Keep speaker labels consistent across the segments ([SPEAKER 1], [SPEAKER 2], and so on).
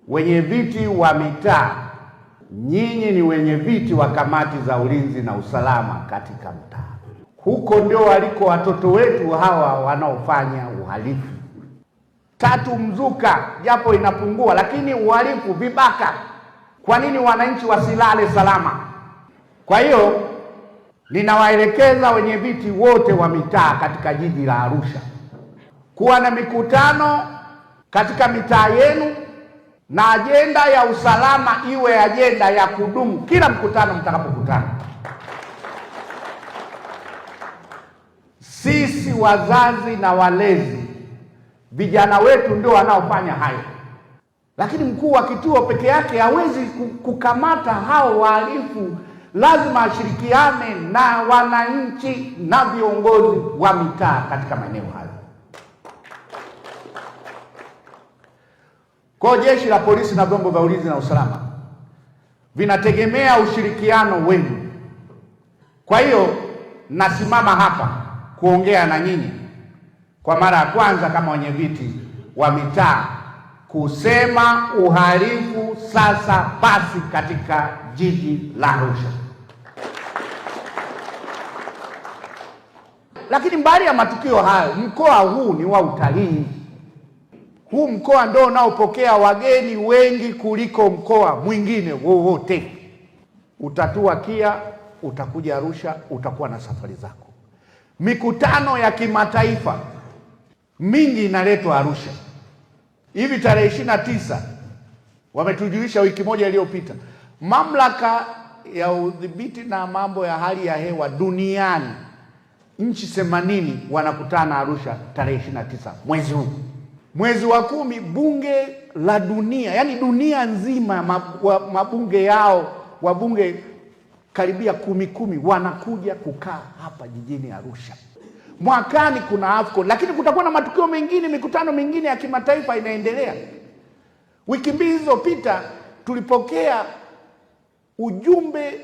[SPEAKER 1] Wenye viti wa mitaa, nyinyi ni wenye viti wa kamati za ulinzi na usalama katika mtaa. Huko ndio waliko watoto wetu hawa wanaofanya uhalifu. 3, mzuka japo inapungua, lakini uhalifu, vibaka. Kwa nini wananchi wasilale salama? Kwa hiyo ninawaelekeza wenye viti wote wa mitaa katika jiji la Arusha kuwa na mikutano katika mitaa yenu, na ajenda ya usalama iwe ajenda ya kudumu kila mkutano mtakapokutana. Sisi wazazi na walezi, vijana wetu ndio wanaofanya hayo, lakini mkuu wa kituo peke yake hawezi kukamata hao wahalifu. Lazima ashirikiane na wananchi na viongozi wa mitaa katika maeneo hayo. Kwa jeshi la polisi na vyombo vya ulinzi na usalama vinategemea ushirikiano wenu. Kwa hiyo nasimama hapa kuongea na nyinyi kwa mara ya kwanza kama wenye viti wa mitaa kusema uhalifu sasa basi katika jiji la Arusha. Lakini mbali ya matukio hayo, mkoa huu ni wa utalii. Huu mkoa ndio unaopokea wageni wengi kuliko mkoa mwingine wowote. Utatua KIA, utakuja Arusha, utakuwa na safari zako. Mikutano ya kimataifa mingi inaletwa Arusha. Hivi tarehe 29 wametujulisha wiki moja iliyopita, mamlaka ya udhibiti na mambo ya hali ya hewa duniani, nchi 80 wanakutana Arusha tarehe 29 mwezi huu. Mwezi wa 10 bunge la dunia, yani dunia nzima, mabunge yao, wabunge karibia 10 wanakuja kukaa hapa jijini Arusha. Mwakani kuna AFCON, lakini kutakuwa na matukio mengine, mikutano mingine ya kimataifa inaendelea. Wiki 2 zilizopita tulipokea ujumbe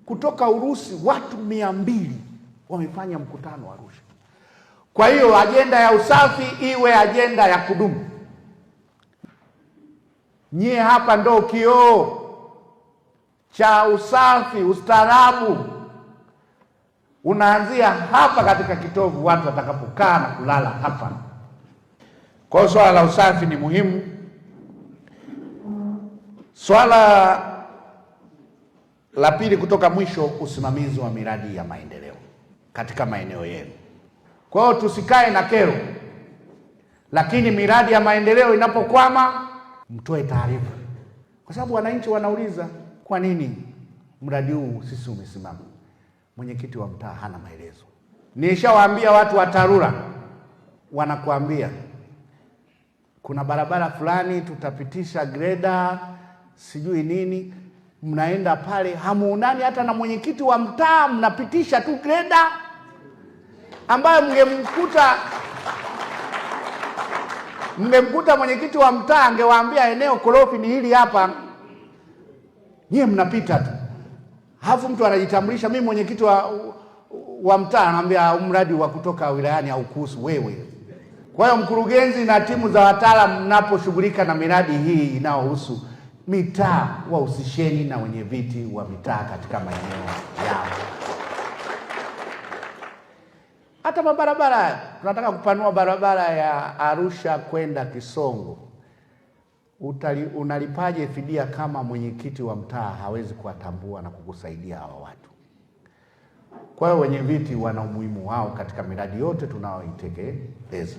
[SPEAKER 1] kutoka Urusi, watu 200 wamefanya mkutano wa Arusha. Kwa hiyo ajenda ya usafi iwe ajenda ya kudumu. Nyie hapa ndo kioo cha usafi, ustaarabu unaanzia hapa katika kitovu, watu watakapokaa na kulala hapa. Kwa hiyo swala la usafi ni muhimu. Swala la pili kutoka mwisho, usimamizi wa miradi ya maendeleo katika maeneo yenu. Kwa hiyo tusikae na kero, lakini miradi ya maendeleo inapokwama mtoe taarifa, kwa sababu wananchi wanauliza kwa nini mradi huu sisi umesimama, mwenyekiti wa mtaa hana maelezo. Nishawaambia watu wa TARURA, wanakuambia kuna barabara fulani tutapitisha greda sijui nini, mnaenda pale hamuonani hata na mwenyekiti wa mtaa, mnapitisha tu greda ambayo mngemkuta mwenyekiti wa mtaa angewaambia eneo korofi ni hili hapa, nyie mnapita tu. Halafu mtu anajitambulisha, mimi mwenyekiti wa mtaa, anamwambia mradi wa kutoka wilayani au kuhusu wewe. Kwa hiyo mkurugenzi na timu za wataalamu, mnaposhughulika na miradi hii inayohusu mitaa, wahusisheni na wenye viti wa mitaa katika maeneo yao. Hata mabarabara, tunataka kupanua barabara ya Arusha kwenda Kisongo. Unalipaje fidia kama mwenyekiti wa mtaa hawezi kuwatambua na kukusaidia hawa watu? Kwa hiyo wenye viti wana umuhimu wao katika miradi yote tunayoitekeleza.